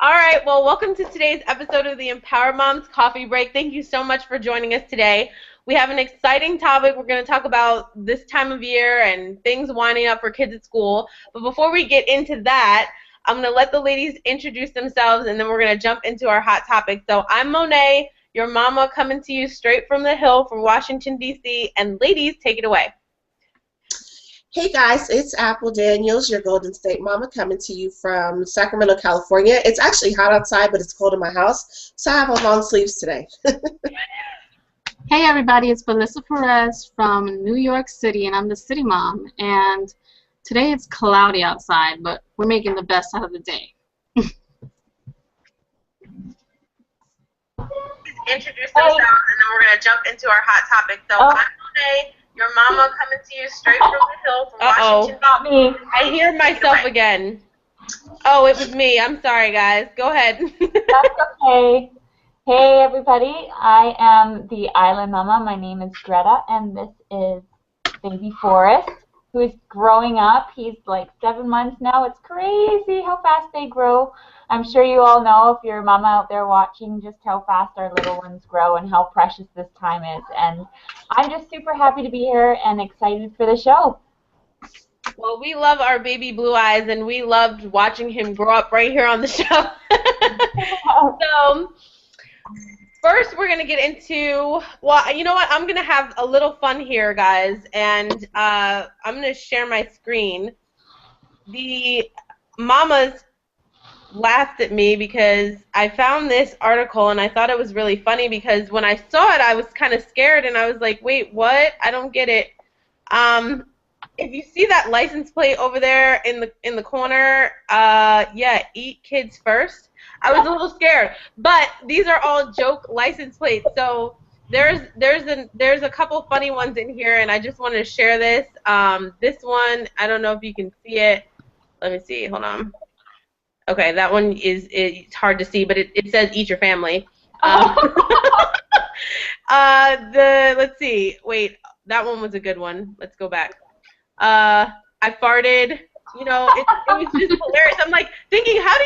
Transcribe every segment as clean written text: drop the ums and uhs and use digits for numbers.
All right, well, welcome to today's episode of the Empower Moms Coffee Break. Thank you so much for joining us today. We have an exciting topic. We're going to talk about this time of year and things winding up for kids at school. But before we get into that, I'm going to let the ladies introduce themselves, and then we're going to jump into our hot topic. So I'm Monet, your mama, coming to you straight from the hill from Washington, D.C., and ladies, take it away. Hey guys, it's Apple Daniels, your Golden State Mama, coming to you from Sacramento, California. It's actually hot outside, but it's cold in my house, so I have on long sleeves today. Hey everybody, it's Melissa Perez from New York City, and I'm the city mom. And today it's cloudy outside, but we're making the best out of the day. Introduce themselves, and then we're going to jump into our hot topic. So I'm Monet, your mama, coming to you straight from the hill from Washington. Not me. I hear myself again. Oh, it was me. I'm sorry, guys. Go ahead. That's okay. Hey, everybody. I am the island mama. My name is Greta, and this is baby Forrest, who is growing up. He's like 7 months now. It's crazy how fast they grow. I'm sure you all know, if you're a mama out there watching, just how fast our little ones grow and how precious this time is. And I'm just super happy to be here and excited for the show. Well, we love our baby Blue Eyes, and we loved watching him grow up right here on the show. So, first we're going to get into, well, you know what? I'm going to have a little fun here, guys, and I'm going to share my screen. The mamas laughed at me because I found this article, and I thought it was really funny because when I saw it, I was kind of scared, and I was like, wait, what? I don't get it. If you see that license plate over there in the corner, yeah, eat kids first. I was a little scared, but these are all joke license plates. So there's a couple funny ones in here, and I just wanted to share this. This one, I don't know if you can see it. Let me see. Hold on. Okay, that one it's hard to see, but it says eat your family. Let's see. Wait, that one was a good one. Let's go back. I farted. You know, it was just hilarious. I'm like thinking, how do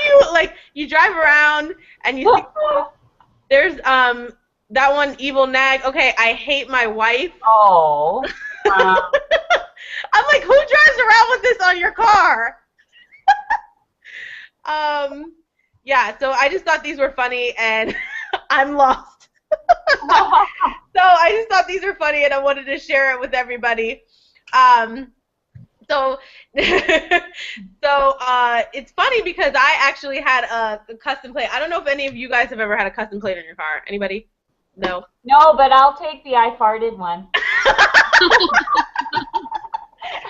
you drive around and you see, there's that one, evil nag. Okay, I hate my wife. Oh. I'm like, who drives around with this on your car? Yeah, so I just thought these were funny, and I'm lost. So I just thought these were funny, and I wanted to share it with everybody. So it's funny because I actually had a custom plate. I don't know if any of you guys have ever had a custom plate on your car. Anybody? No? No, but I'll take the I farted one.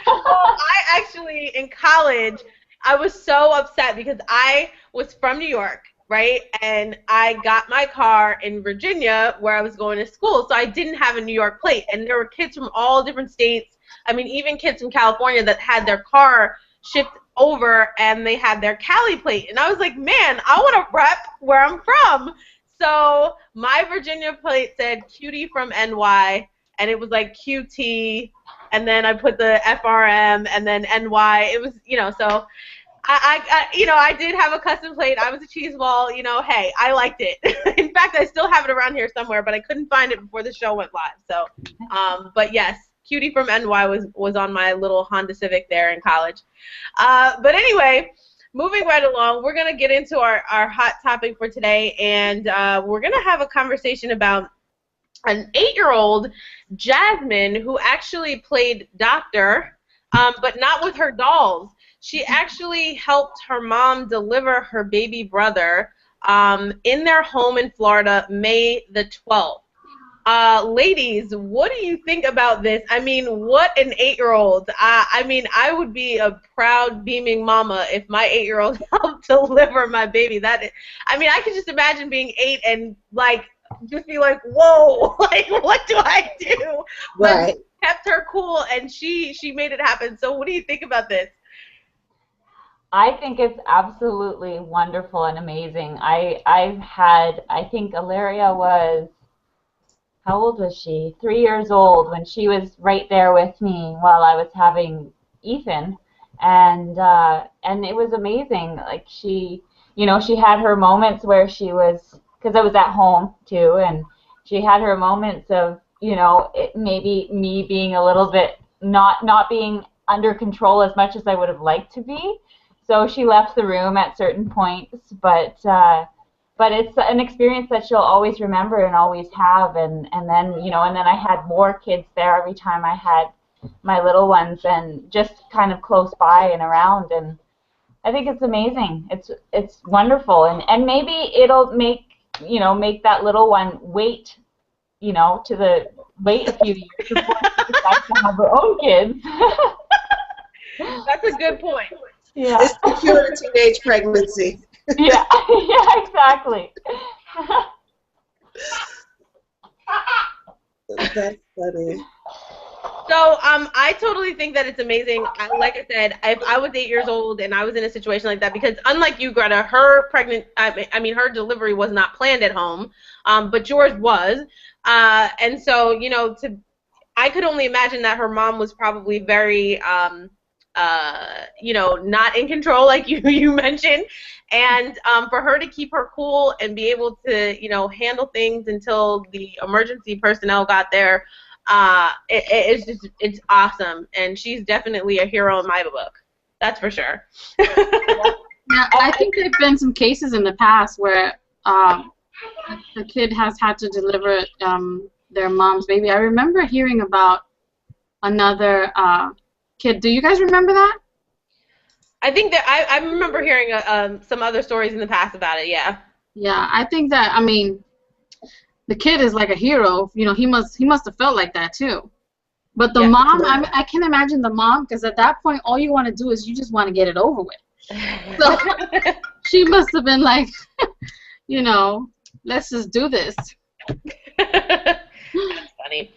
I actually, in college, I was so upset because I was from New York, right? And I got my car in Virginia where I was going to school, so I didn't have a New York plate. And there were kids from all different states. I mean, even kids from California that had their car shipped over and they had their Cali plate. And I was like, man, I want to rep where I'm from. So my Virginia plate said cutie from NY, and it was like QT, and then I put the FRM and then NY. It was, so I did have a custom plate. I was a cheese ball, hey, I liked it. In fact, I still have it around here somewhere, but I couldn't find it before the show went live. So, but yes, cutie from NY was on my little Honda Civic there in college. But anyway, moving right along, we're going to get into our hot topic for today, and we're going to have a conversation about an 8-year-old, Jasmine, who actually played doctor, but not with her dolls. She actually helped her mom deliver her baby brother in their home in Florida, May the 12th. Ladies, what do you think about this? I mean, what an 8-year-old. I mean, I would be a proud, beaming mama if my 8-year-old helped deliver my baby. I mean, I could just imagine being 8 and, just be like, whoa, what do I do? Right. But kept her cool, and she made it happen. So what do you think about this? I think it's absolutely wonderful and amazing. I think Ilaria was, how old was she? 3 years old when she was right there with me while I was having Ethan, and it was amazing. Like she you know, she had her moments where she was, because I was at home too, and she had her moments of, you know, maybe me being a little bit not being under control as much as I would have liked to be. So she left the room at certain points, but it's an experience that she'll always remember and always have. And then, you know, and then I had more kids there every time I had my little ones, and just kind of close by and around. And I think it's amazing. It's wonderful, and maybe it'll make, you know, make that little one wait, you know, wait a few years before she decides to have her own kids. That's a good point. Yeah. It's the cure to teenage pregnancy. Yeah. Yeah. Exactly. That's funny. So I totally think that it's amazing. Like I said, if I was 8 years old and I was in a situation like that, because unlike you, Greta, I mean, her delivery was not planned at home, but yours was. And so, you know, I could only imagine that her mom was probably very, you know, not in control, like you mentioned. And for her to keep her cool and be able to, you know, handle things until the emergency personnel got there, it's awesome. And she's definitely a hero in my book. That's for sure. Yeah, I think there have been some cases in the past where the kid has had to deliver their mom's baby. I remember hearing about another kid. Do you guys remember that? I think that I remember hearing some other stories in the past about it. Yeah. Yeah, I think that, I mean, the kid is like a hero. You know, he must have felt like that too. But the mom, I can't imagine the mom, because at that point, all you want to do is you just want to get it over with. So she must have been like, you know, let's just do this. That's funny.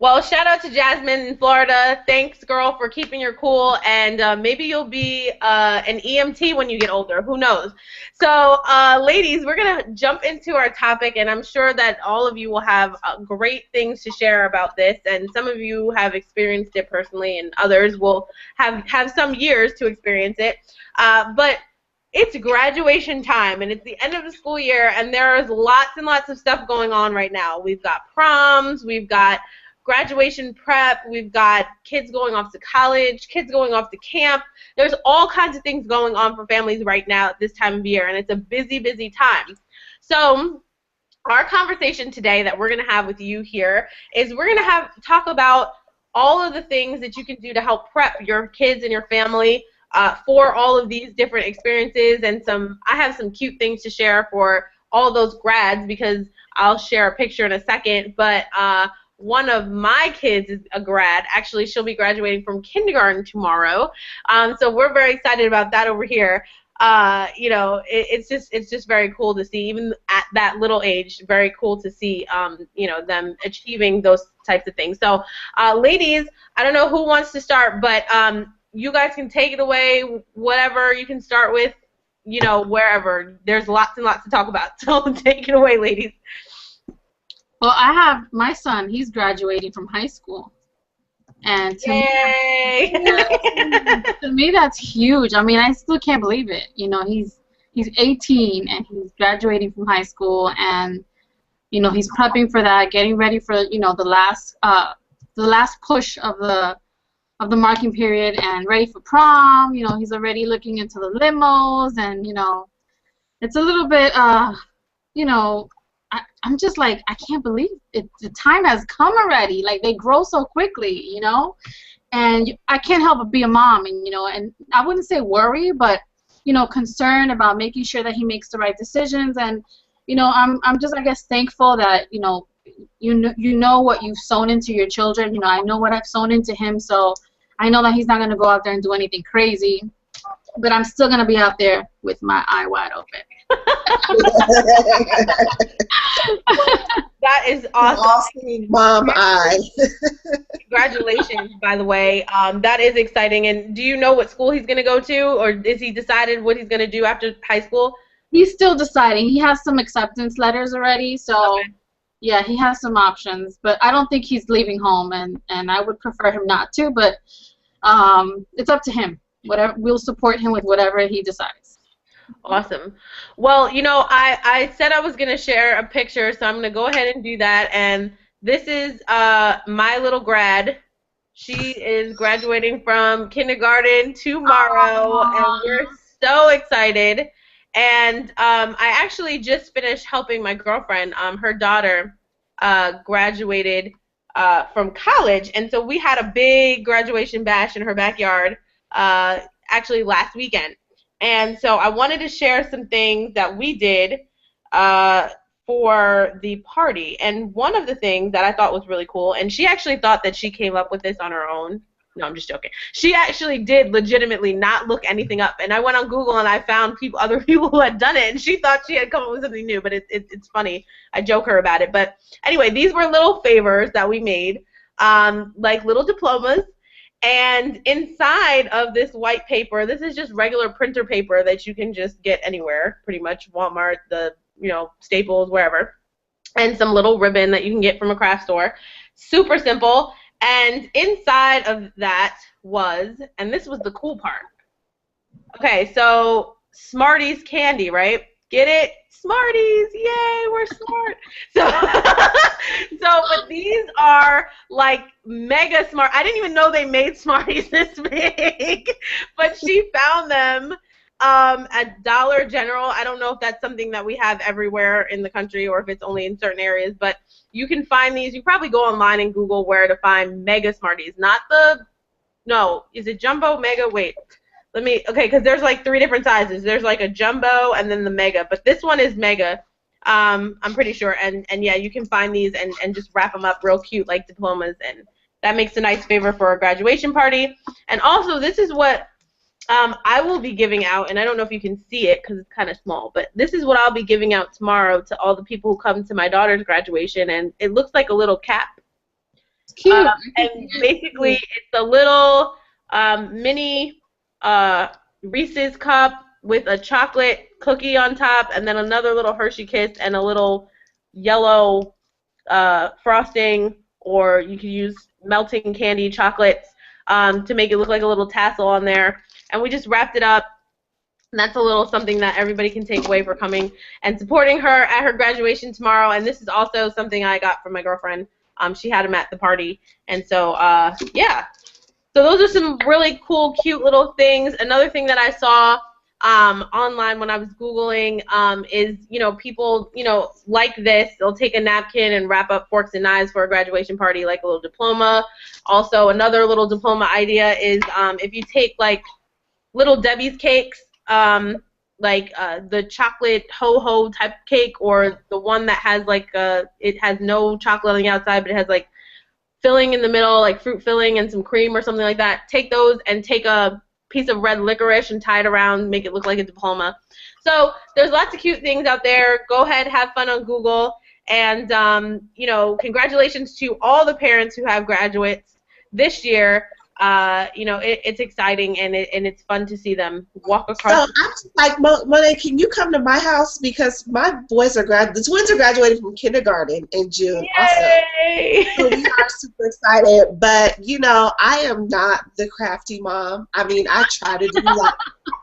Well, shout out to Jasmine in Florida. Thanks, girl, for keeping your cool, and maybe you'll be an EMT when you get older. Who knows? So, ladies, we're going to jump into our topic, and I'm sure that all of you will have great things to share about this, and some of you have experienced it personally, and others will have some years to experience it. But it's graduation time, and it's the end of the school year, and there is lots and lots of stuff going on right now. We've got proms, we've got graduation prep, we've got kids going off to college, kids going off to camp. There's all kinds of things going on for families right now at this time of year, and it's a busy, busy time. So our conversation today that we're going to have with you here is we're going to talk about all of the things that you can do to help prep your kids and your family for all of these different experiences, and I have some cute things to share for all those grads, because I'll share a picture in a second, but one of my kids is a grad. Actually, she'll be graduating from kindergarten tomorrow. So we're very excited about that over here. You know, it's just very cool to see, even at that little age, very cool to see, you know, them achieving those types of things. So, ladies, I don't know who wants to start, but you guys can take it away, whatever you can start with, you know, wherever. There's lots and lots to talk about. So take it away, ladies. Well, I have my son. He's graduating from high school, and to me, that's huge. I mean, I still can't believe it. You know, he's 18 and he's graduating from high school, and you know, he's prepping for that, getting ready for, you know, the last push of the marking period, and ready for prom. You know, he's already looking into the limos, and you know, it's a little bit, you know. I'm just like, I can't believe it. The time has come already. Like, they grow so quickly, you know? And I can't help but be a mom, and, you know, and I wouldn't say worry, but, you know, concerned about making sure that he makes the right decisions. And, you know, I'm just, I guess, thankful that, you know what you've sown into your children. You know, I know what I've sown into him, so I know that he's not going to go out there and do anything crazy. But I'm still going to be out there with my eye wide open. That is awesome. Mom eye. Congratulations, by the way. That is exciting. And do you know what school he's going to go to, or is he decided what he's going to do after high school? He's still deciding. He has some acceptance letters already, so okay. Yeah, he has some options. But I don't think he's leaving home, and I would prefer him not to. But it's up to him. Whatever, we'll support him with whatever he decides. Awesome. Well, I said I was going to share a picture, so I'm going to go ahead and do that. And this is my little grad. She is graduating from kindergarten tomorrow, and we're so excited. And I actually just finished helping my girlfriend. Her daughter graduated from college, and so we had a big graduation bash in her backyard actually last weekend. And so I wanted to share some things that we did uh, for the party. And one of the things that I thought was really cool, and she actually thought that she came up with this on her own. No, I'm just joking. She actually did legitimately not look anything up. And I went on Google and I found other people who had done it, and she thought she had come up with something new. But it's funny. I joke her about it. But anyway, these were little favors that we made, like little diplomas. And inside of this white paper, this is just regular printer paper that you can just get anywhere, pretty much Walmart, Staples, wherever, and some little ribbon that you can get from a craft store. Super simple. And inside of that was, and this was the cool part. Okay, so Smarties candy, right? Get it? Smarties, yay, we're smart. But these are like mega smart. I didn't even know they made Smarties this big, but she found them at Dollar General. I don't know if that's something that we have everywhere in the country or if it's only in certain areas, but you can find these. You probably go online and Google where to find mega Smarties, is it jumbo, mega? Wait. Okay, because there's like 3 different sizes. There's like a jumbo and then the mega, but this one is mega, I'm pretty sure. And yeah, you can find these and just wrap them up real cute like diplomas, and that makes a nice favor for a graduation party. And also, this is what I will be giving out, and I don't know if you can see it because it's kind of small, but this is what I'll be giving out tomorrow to all the people who come to my daughter's graduation, and it looks like a little cap. It's cute. And basically, it's a little mini Reese's cup with a chocolate cookie on top, and then another little Hershey Kiss and a little yellow frosting, or you could use melting candy chocolates to make it look like a little tassel on there. And we just wrapped it up. And that's a little something that everybody can take away for coming and supporting her at her graduation tomorrow. And this is also something I got from my girlfriend. She had them at the party. And so, yeah. So those are some really cool, cute little things. Another thing that I saw online when I was Googling is, people, like this. They'll take a napkin and wrap up forks and knives for a graduation party, like a little diploma. Also, another little diploma idea is if you take, like, Little Debbie's cakes, like the chocolate ho-ho type cake, or the one that has, like, it has no chocolate on the outside, but it has, like, filling in the middle, like fruit filling and some cream or something like that. Take those and take a piece of red licorice and tie it around, make it look like a diploma. So there's lots of cute things out there. Go ahead, have fun on Google. And, congratulations to all the parents who have graduates this year. It's exciting, and it's fun to see them walk across. So I'm just like, Monet, can you come to my house, because my boys the twins are graduating from kindergarten in June. Yay! Also, so we are super excited. But I am not the crafty mom. I mean, I try to do like,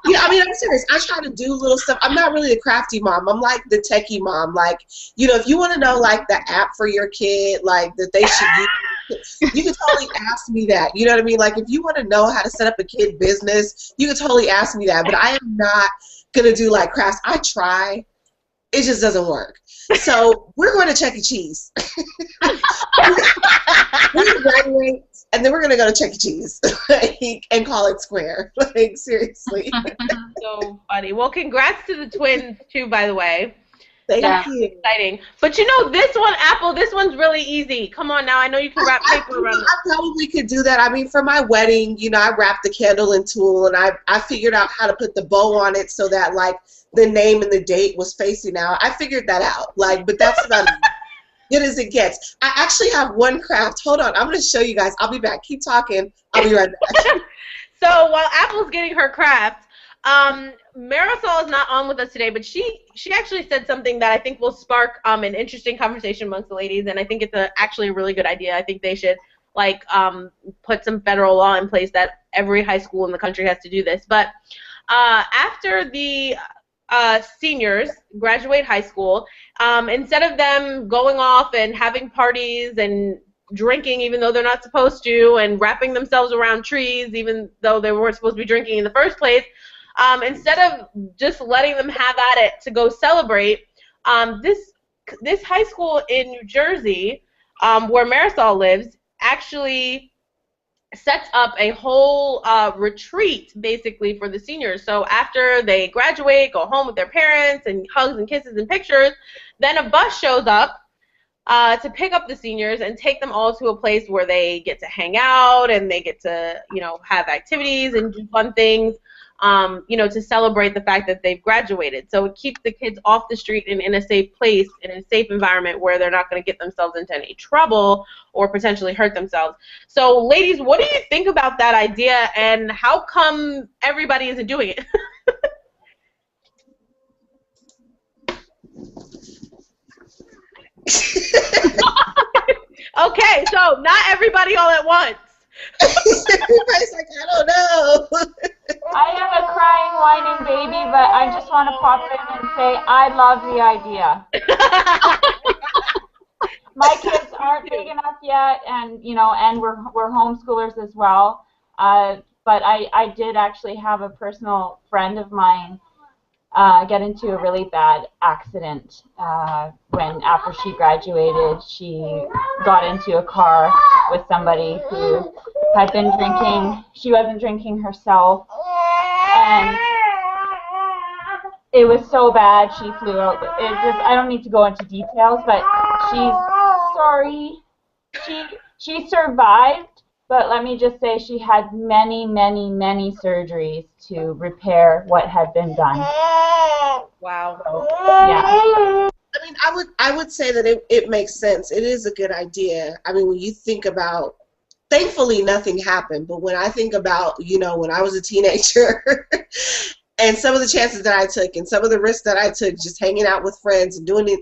I'm serious. I try to do little stuff. I'm not really a crafty mom. I'm like the techie mom. Like, if you want to know like the app for your kid, like that they should use. You can totally ask me that. You know what I mean? Like, if you want to know how to set up a kid business, you can totally ask me that. But I am not going to do, like, crafts. I try. It just doesn't work. So we're going to Chuck E. Cheese. We're going to graduate, and then we're going to go to Chuck E. Cheese and call it square. Like, seriously. So funny. Well, congrats to the twins, too, by the way. Thank you. Exciting. But this one, Apple, this one's really easy. Come on now. I know you can wrap paper around it. I probably could do that. I mean, for my wedding, I wrapped the candle in tulle, and I figured out how to put the bow on it so that, like, the name and the date was facing out. I figured that out. Like, but that's about as good as it gets. I actually have one craft. Hold on. I'm going to show you guys. I'll be back. Keep talking. I'll be right back. So while Apple's getting her craft, Marisol is not on with us today, but she actually said something that I think will spark an interesting conversation amongst the ladies, and I think it's actually a really good idea. I think they should put some federal law in place that every high school in the country has to do this. But after the seniors graduate high school, instead of them going off and having parties and drinking even though they're not supposed to, and wrapping themselves around trees even though they weren't supposed to be drinking in the first place, instead of just letting them have at it to go celebrate, this high school in New Jersey, where Marisol lives, actually sets up a whole retreat basically for the seniors. So after they graduate, go home with their parents and hugs and kisses and pictures, then a bus shows up to pick up the seniors and take them all to a place where they get to hang out and they get to, have activities and do fun things, to celebrate the fact that they've graduated. So it keeps the kids off the street and in a safe place, in a safe environment where they're not going to get themselves into any trouble or potentially hurt themselves. So, ladies, what do you think about that idea, and how come everybody isn't doing it? Okay, so not everybody all at once. Everybody's like, I don't know. I am a crying, whining baby, but I just want to pop in and say I love the idea. My kids aren't big enough yet, and and we're homeschoolers as well. But I did actually have a personal friend of mine get into a really bad accident when, after she graduated, she got into a car with somebody who had been drinking. She wasn't drinking herself, and it was so bad she flew out. I don't need to go into details, but she survived, but let me just say she had many, many, many surgeries to repair what had been done. Wow. So, yeah. I mean, I would say that it makes sense. It is a good idea. I mean, when you think about, thankfully nothing happened, but when I think about, when I was a teenager and some of the chances that I took and some of the risks that I took just hanging out with friends and doing it,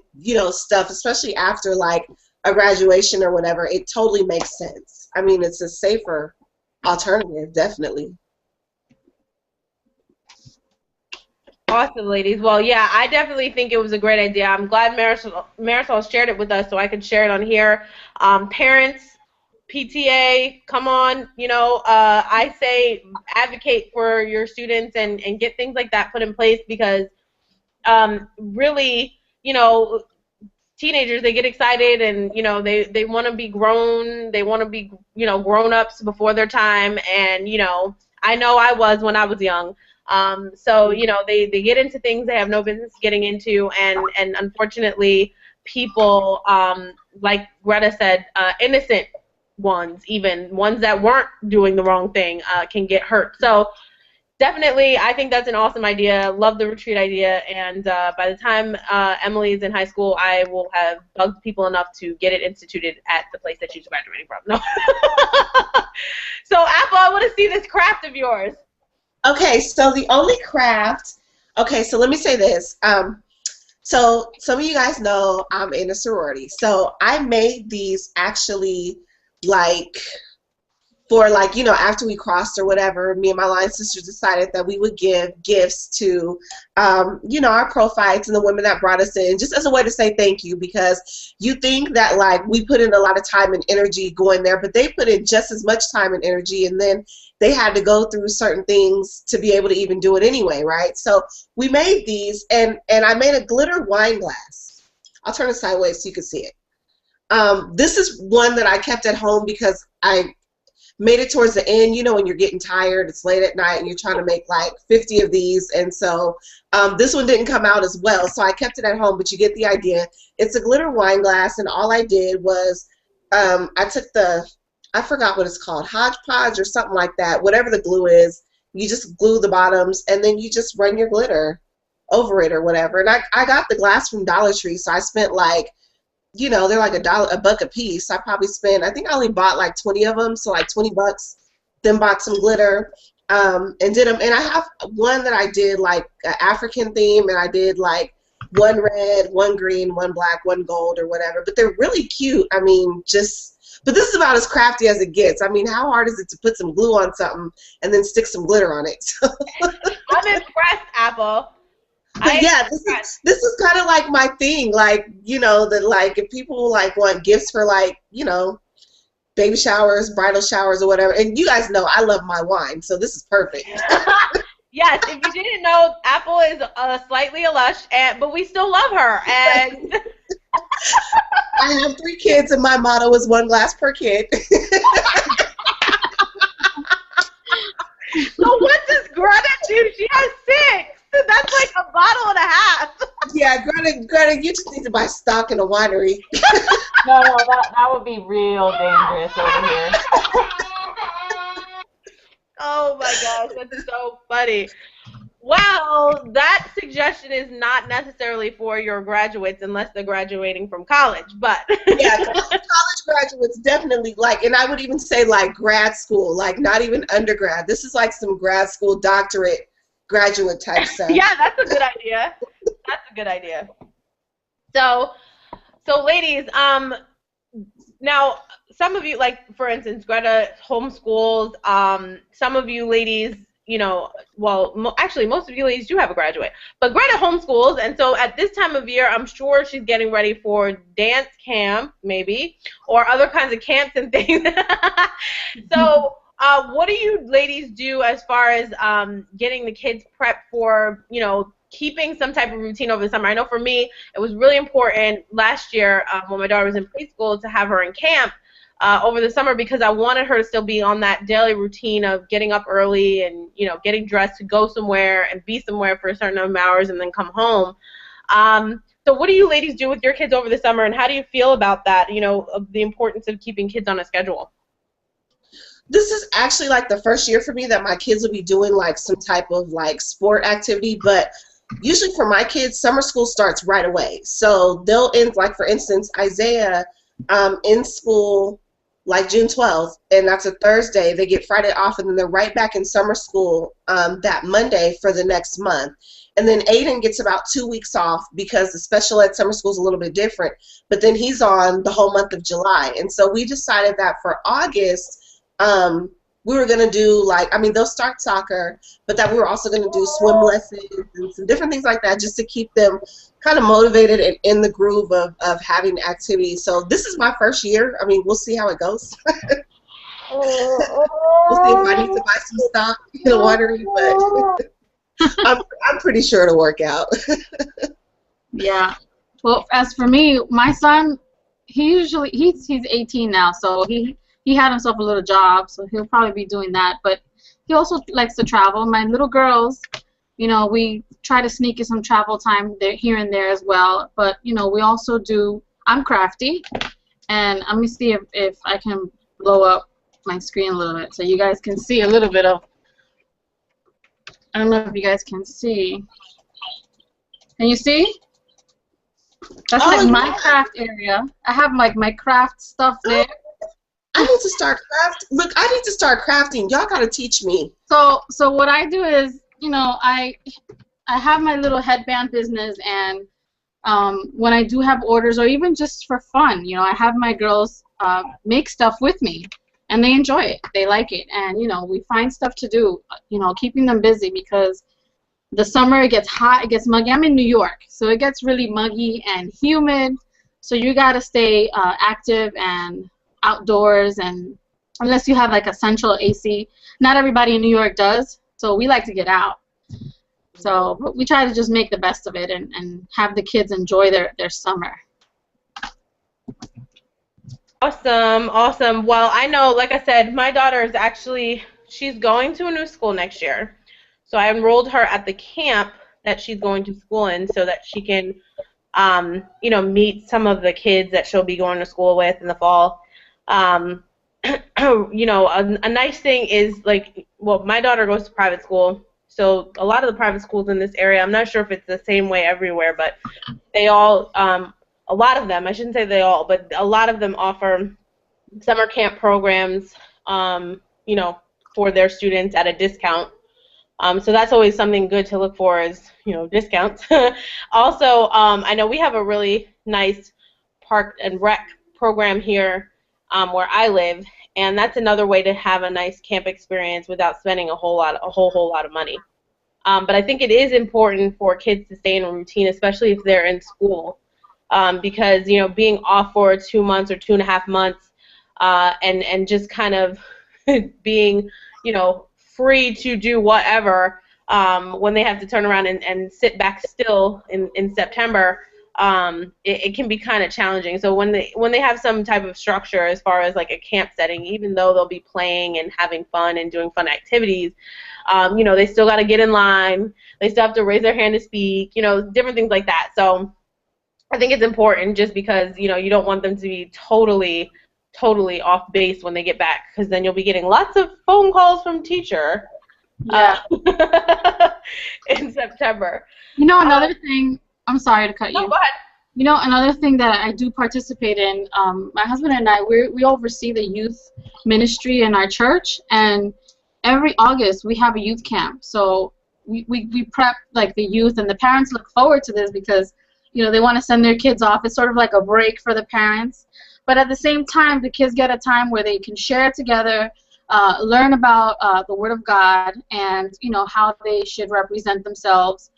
stuff, especially after like a graduation or whatever, it totally makes sense. I mean, it's a safer alternative, definitely. Awesome, ladies. Well, yeah, I definitely think it was a great idea. I'm glad Marisol shared it with us so I could share it on here. Parents, PTA, come on, I say advocate for your students and get things like that put in place, because really, teenagers, they get excited and, they want to be grown. They want to be, grown-ups before their time. And, I know I was when I was young. So, they get into things they have no business getting into. And unfortunately, people, like Greta said, innocent ones, even ones that weren't doing the wrong thing, can get hurt. So definitely, I think that's an awesome idea. Love the retreat idea, and by the time Emily is in high school, I will have bugged people enough to get it instituted at the place that she's graduating from. No. So, Apple, I want to see this craft of yours. Okay, so the only craft, so let me say this. So some of you guys know I'm in a sorority. So I made these actually after we crossed or whatever, me and my line sisters decided that we would give gifts to, our pro-fights and the women that brought us in, just as a way to say thank you, because you think that, we put in a lot of time and energy going there, but they put in just as much time and energy, and then they had to go through certain things to be able to even do it anyway, right? So we made these, and I made a glitter wine glass. I'll turn it sideways so you can see it. This is one that I kept at home because I made it towards the end, when you're getting tired, it's late at night, and you're trying to make 50 of these, and so this one didn't come out as well, so I kept it at home, but you get the idea. It's a glitter wine glass, and all I did was I took I forgot what it's called, hodgepodge or something like that, whatever the glue is, you just glue the bottoms, and then you just run your glitter over it or whatever, and I got the glass from Dollar Tree, so I spent they're a buck a piece. I think I only bought 20 of them, so 20 bucks. Then bought some glitter, and did them. And I have one that I did an African theme, and I did one red, one green, one black, one gold, or whatever. But they're really cute. I mean, but this is about as crafty as it gets. I mean, how hard is it to put some glue on something and then stick some glitter on it? I'm impressed, Apple. But I yeah, this is kind of like my thing. Like, you know, that like if people like want gifts for like, you know, baby showers, bridal showers, or whatever. And you guys know I love my wine, so this is perfect. yes, if you didn't know, Apple is slightly a lush, but we still love her. And I have 3 kids, and my motto is 1 glass per kid. so what does Greta do? She has 6. That's like a bottle and a half. Yeah, Greta, you just need to buy stock in a winery. No, that would be real dangerous over here. Oh my gosh, that's so funny. Well, that suggestion is not necessarily for your graduates unless they're graduating from college, but Yeah, college graduates definitely like, and I would even say like grad school, like not even undergrad. This is like some grad school doctorate graduate type stuff. yeah, that's a good idea. That's a good idea. So ladies, now some of you, like for instance, Greta homeschools. Some of you ladies, you know, well, actually, most of you ladies do have a graduate, but Greta homeschools, and so at this time of year, I'm sure she's getting ready for dance camp, maybe, or other kinds of camps and things. So, what do you ladies do as far as getting the kids prepped for, you know, keeping some type of routine over the summer? I know for me, it was really important last year when my daughter was in preschool to have her in camp over the summer because I wanted her to still be on that daily routine of getting up early and, you know, getting dressed to go somewhere and be somewhere for a certain number of hours and then come home. So what do you ladies do with your kids over the summer, and how do you feel about that, you know, of the importance of keeping kids on a schedule? This is actually like the first year for me that my kids will be doing like some type of like sport activity, but usually for my kids, summer school starts right away. So they'll end, like for instance, Isaiah in school like June 12th, and that's a Thursday. They get Friday off, and then they're right back in summer school that Monday for the next month. And then Aiden gets about 2 weeks off because the special ed summer school is a little bit different, but then he's on the whole month of July. And so we decided that for August, we were going to do, like, I mean, they'll start soccer, but that we were also going to do swim lessons and some different things like that just to keep them kind of motivated and in the groove of having activities. So this is my first year. I mean, we'll see how it goes. We'll see if I need to buy some stock in a winery, but I'm pretty sure it'll work out. Yeah. Well, as for me, my son, he's 18 now, so he had himself a little job, so he'll probably be doing that. But he also likes to travel. My little girls, you know, we try to sneak in some travel time there, here and there as well. But, you know, we also do, I'm crafty, and let me see if I can blow up my screen a little bit so you guys can see a little bit of, I don't know if you guys can see. Can you see? That's like my craft area. I have like my craft stuff there. I need to start Look, I need to start crafting. Y'all gotta teach me. So what I do is, you know, I have my little headband business, and when I do have orders, or even just for fun, you know, I have my girls make stuff with me, and they enjoy it. They like it, and you know, we find stuff to do. You know, keeping them busy because the summer it gets hot, it gets muggy. I'm in New York, so it gets really muggy and humid. So you gotta stay active and outdoors, and unless you have like a central AC, not everybody in New York does, so we like to get out. So but we try to just make the best of it and have the kids enjoy their summer. Awesome, awesome. Well, I know, like I said, my daughter is actually, she's going to a new school next year, so I enrolled her at the camp that she's going to school in so that she can you know, meet some of the kids that she'll be going to school with in the fall. You know, a nice thing is, like, well, my daughter goes to private school, so a lot of the private schools in this area, I'm not sure if it's the same way everywhere, but they all, a lot of them, I shouldn't say they all, but a lot of them offer summer camp programs, you know, for their students at a discount. So that's always something good to look for is, you know, discounts. Also, I know we have a really nice park and rec program here where I live, and that's another way to have a nice camp experience without spending a whole lot of money. But I think it is important for kids to stay in a routine, especially if they're in school, because being off for 2 months or 2.5 months, and just kind of being free to do whatever, when they have to turn around and sit back still in September, it can be kind of challenging. So when they have some type of structure as far as like a camp setting, even though they'll be playing and having fun and doing fun activities, they still got to get in line. They still have to raise their hand to speak, different things like that. So I think it's important, just because you don't want them to be totally off base when they get back, because then you'll be getting lots of phone calls from teacher. Yeah. In September. Another thing, I'm sorry to cut you. No, go ahead. Another thing that I do participate in, my husband and I, we oversee the youth ministry in our church, and every August we have a youth camp. So we prep like the youth, and the parents look forward to this because they want to send their kids off. It's sort of like a break for the parents, but at the same time the kids get a time where they can share together, learn about the Word of God, and how they should represent themselves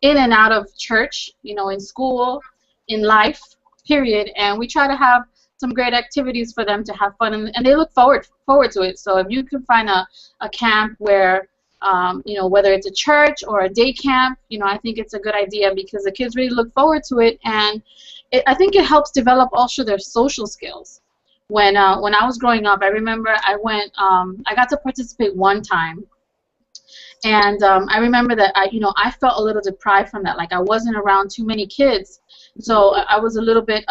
in and out of church, in school, in life, period. And we try to have some great activities for them to have fun, and they look forward to it. So if you can find a camp where whether it's a church or a day camp, I think it's a good idea, because the kids really look forward to it, and I think it helps develop also their social skills. When I was growing up, I remember I got to participate one time, and I remember that I felt a little deprived from that. Like, I wasn't around too many kids, so I was a little bit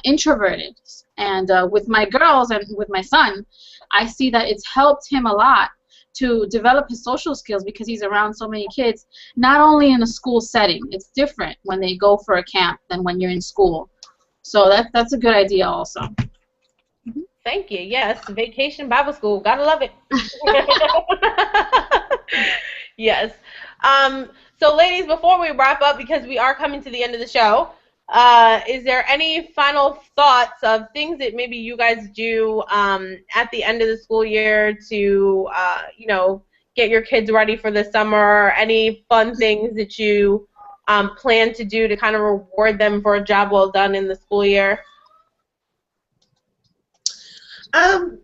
introverted. And with my girls and with my son, I see that it's helped him a lot to develop his social skills, because he's around so many kids, not only in a school setting. It's different when they go for a camp than when you're in school. So that's a good idea also. Thank you. Yes, Vacation Bible School. Gotta love it. Yes. So, ladies, before we wrap up, because we are coming to the end of the show, is there any final thoughts of things that maybe you guys do at the end of the school year to, get your kids ready for the summer? Any fun things that you plan to do to kind of reward them for a job well done in the school year?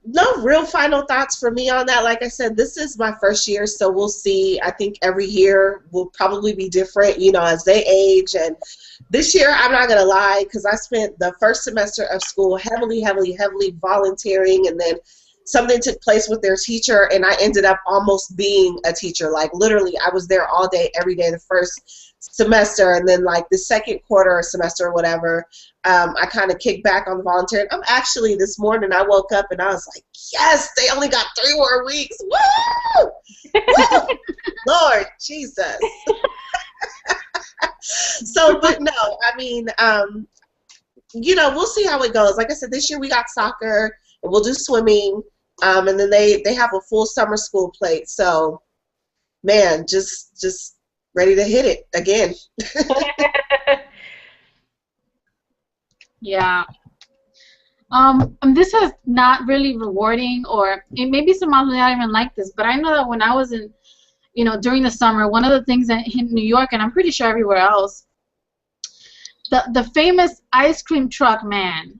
No real final thoughts for me on that. Like I said, this is my first year, so we'll see. I think every year will probably be different, as they age. And this year, I'm not going to lie, because I spent the first semester of school heavily volunteering, and then something took place with their teacher, and I ended up almost being a teacher. Like, literally, I was there all day, every day, the first semester, and then like the second quarter or semester or whatever, I kind of kicked back on the volunteering. I'm actually, this morning I woke up and I was like, yes, they only got 3 more weeks. Woo! Woo! Lord Jesus. So, but no, I mean, we'll see how it goes. Like I said, this year we got soccer, and we'll do swimming, and then they have a full summer school plate. So, man, just ready to hit it again. Yeah. This is not really rewarding, or maybe some moms may not even like this, but I know that when I was in, during the summer, one of the things in New York, and I'm pretty sure everywhere else, the famous ice cream truck man.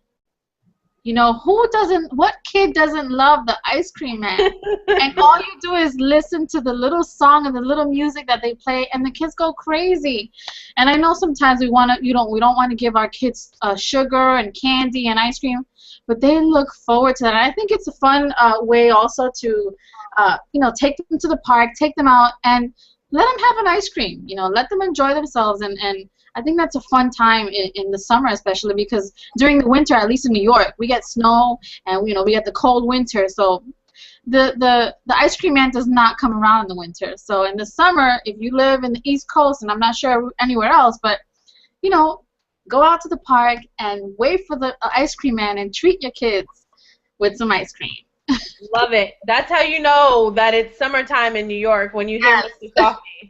What kid doesn't love the ice cream man? And all you do is listen to the little song and the little music that they play, and the kids go crazy. And I know sometimes we don't want to give our kids sugar and candy and ice cream, but they look forward to that. And I think it's a fun way also to, take them to the park, take them out, and let them have an ice cream. Let them enjoy themselves, and I think that's a fun time in the summer, especially because during the winter, at least in New York, we get snow, and we get the cold winter. So the ice cream man does not come around in the winter. So in the summer, if you live in the East Coast, and I'm not sure anywhere else, but go out to the park and wait for the ice cream man and treat your kids with some ice cream. Love it. That's how you know that it's summertime in New York, when you hear Mr. Softy.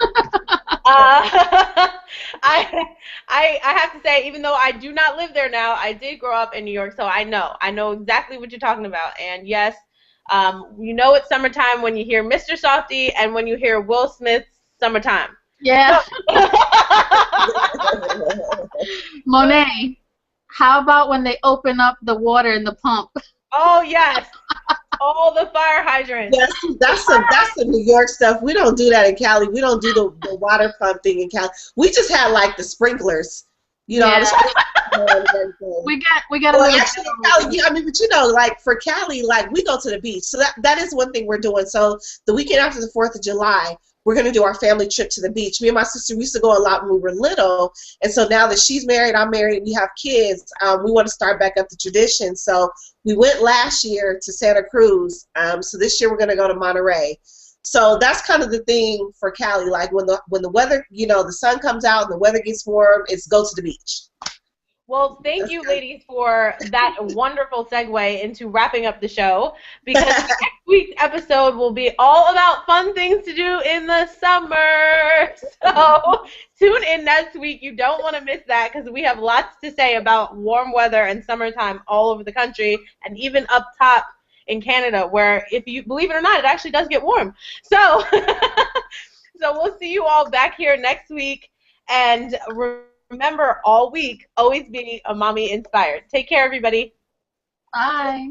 I have to say, even though I do not live there now, I did grow up in New York, so I know exactly what you're talking about. And yes, it's summertime when you hear Mr. Softy and when you hear Will Smith's summertime. Yeah. So, Monet, how about when they open up the water in the pump? oh yes, all the fire hydrants. Yes, that's some New York stuff. We don't do that in Cali. We don't do the water pump thing in Cali. We just had like the sprinklers. Yeah. The We get a Well, little. actually, Cali, yeah, I mean, but like for Cali, like we go to the beach, so that is one thing we're doing. So the weekend after the 4th of July, we're gonna do our family trip to the beach. Me and my sister we used to go a lot when we were little, and so now that she's married, I'm married, and we have kids, we want to start back up the tradition. So we went last year to Santa Cruz. So this year we're gonna go to Monterey. So that's kind of the thing for Cali. Like when the weather, the sun comes out and the weather gets warm, it's go to the beach. Well, thank you, ladies, for that wonderful segue into wrapping up the show, because next week's episode will be all about fun things to do in the summer. So tune in next week. You don't want to miss that, because we have lots to say about warm weather and summertime all over the country, and even up top in Canada, where, if you believe it or not, it actually does get warm. So, so we'll see you all back here next week, and remember, all week, always be a mommy inspired. Take care, everybody. Bye.